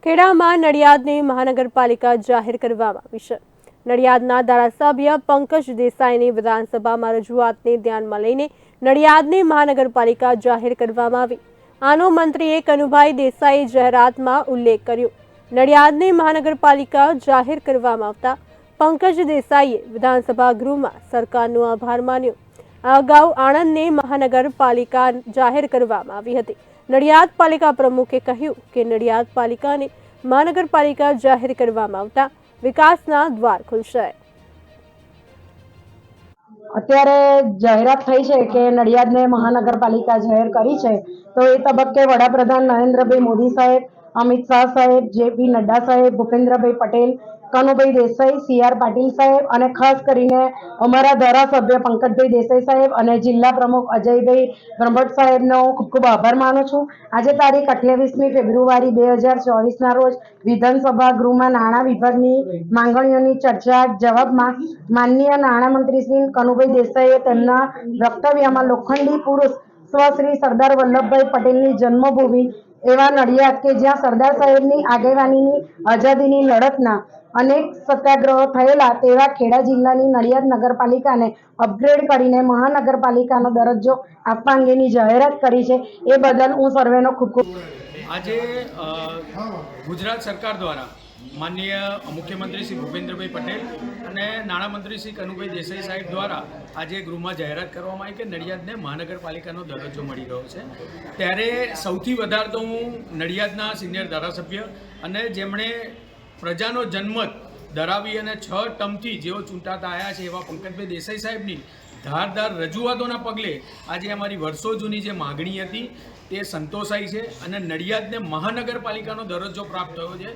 ખેડામાં નડિયાદને મહાનગરપાલિકા જાહેર કરવામાં આવી છે। નડિયાદના ધારાસભ્ય પંકજ દેસાઈની વિધાનસભામાં રજૂઆતને ધ્યાનમાં લઈને નડિયાદને મહાનગરપાલિકા જાહેર કરવામાં આવી। આનો મંત્રી કનુભાઈ દેસાઈએ જાહેરાતમાં ઉલ્લેખ કર્યો। નડિયાદને મહાનગરપાલિકા જાહેર કરવામાં આવતા પંકજ દેસાઈએ વિધાનસભા ગૃહમાં સરકારનો આભાર માન્યો। આ અગાઉ આણંદને મહાનગરપાલિકા જાહેર કરવામાં આવી હતી। નડિયાદ પાલિકા પ્રમુખે કહ્યું કે નડિયાદ પાલિકાને મહાનગરપાલિકા જાહેર કરવામાં આવતા વિકાસના દ્વાર ખુલશે। અત્યારે જાહેરાત થઈ છે કે નડિયાદને મહાનગરપાલિકા જાહેર કરી છે, તો એ તબક્કે વડાપ્રધાન નરેન્દ્રભાઈ મોદી સાહેબ, અમિત શાહ સાહેબ, જેપી નડ્ડા સાહેબ, ભૂપેન્દ્રભાઈ પટેલ, કનુભાઈ દેસાઈ, CR પાટીલ સાહેબ અને ખાસ કરીને અમારા ધારાસભ્ય પંકજભાઈ દેસાઈ સાહેબ અને જિલ્લા પ્રમુખ અજયભાઈ બ્રહ્મભટ્ટ સાહેબનો ખૂબ ખૂબ આભાર માનું છું। આજે તારીખ 28મી ફેબ્રુઆરી 2024ના રોજ વિધાનસભા ગૃહમાં નાણાં વિભાગની માંગણીઓની ચર્ચા જવાબમાં માનનીય નાણામંત્રી શ્રી કનુભાઈ દેસાઈએ તેમના વક્તવ્યમાં લોખંડી પુરુષ શ્રી સરદાર વલ્લભભાઈ પટેલની જન્મભૂમિ એવા નડિયાદ કે જ્યાં સરદાર સાહેબની આગેવાનીની આઝાદીની લડતના અનેક સત્યાગ્રહો થયેલા તેવા ખેડા જિલ્લાની નડિયાદ નગરપાલિકાને અપગ્રેડ કરીને મહાનગરપાલિકાનો દરજ્જો આપવા અંગેની જાહેરાત કરી છે। એ બદલ હું સર્વેનો ખૂબ ખૂબ આજે ગુજરાત સરકાર દ્વારા માનનીય મુખ્યમંત્રી શ્રી ભૂપેન્દ્રભાઈ પટેલ અને નાણામંત્રી શ્રી કનુભાઈ દેસાઈ સાહેબ દ્વારા આજે ગૃહમાં જાહેરાત કરવામાં આવી કે નડિયાદને મહાનગરપાલિકાનો દરજ્જો મળી ગયો છે। ત્યારે સૌથી વધારે તો હું નડિયાદના સિનિયર ધારાસભ્ય અને જેમણે પ્રજાનો જનમત ધરાવી અને 6 ટર્મથી જેઓ ચૂંટાતા આવ્યા છે એવા પંકજભાઈ દેસાઈ સાહેબની ધારદાર રજૂઆતોના પગલે આજે અમારી વર્ષો જૂની જે માગણી હતી તે સંતોષાઈ છે અને નડિયાદને મહાનગરપાલિકાનો દરજ્જો પ્રાપ્ત થયો છે।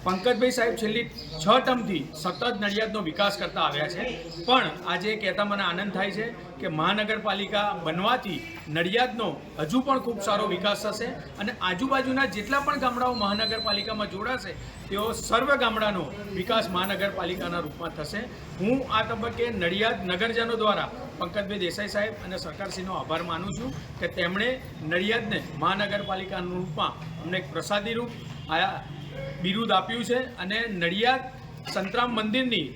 પંકજભાઈ સાહેબ છેલ્લી 6 ટર્મથી સતત નડિયાદનો વિકાસ કરતા આવ્યા છે, પણ આજે કહેતા મને આનંદ થાય છે કે મહાનગરપાલિકા બનવાથી નડિયાદનો હજુ પણ ખૂબ સારો વિકાસ થશે અને આજુબાજુના જેટલા પણ ગામડાઓ મહાનગરપાલિકામાં જોડાશે તેઓ સર્વ ગામડાનો વિકાસ મહાનગરપાલિકાના રૂપમાં થશે। હું આ તબક્કે નડિયાદ નગરજનો દ્વારા પંકજભાઈ દેસાઈ સાહેબ અને સરકારશ્રીનો આભાર માનું છું કે તેમણે નડિયાદને મહાનગરપાલિકાના રૂપમાં અમને એક પ્રસાદી રૂપ બિરુદ આપ્યું છે અને નડિયાદ સંતરામ મંદિરની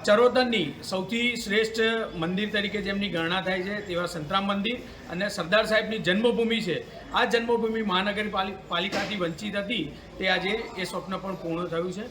ચરોતરની સૌથી શ્રેષ્ઠ મંદિર તરીકે જેમની ગણના થાય છે તેવા સંતરામ મંદિર અને સરદાર સાહેબની જન્મભૂમિ છે, આ જન્મભૂમિ મહાનગરપાલિકાથી વંચિત હતી તે આજે એ સ્વપ્ન પણ પૂર્ણ થયું છે।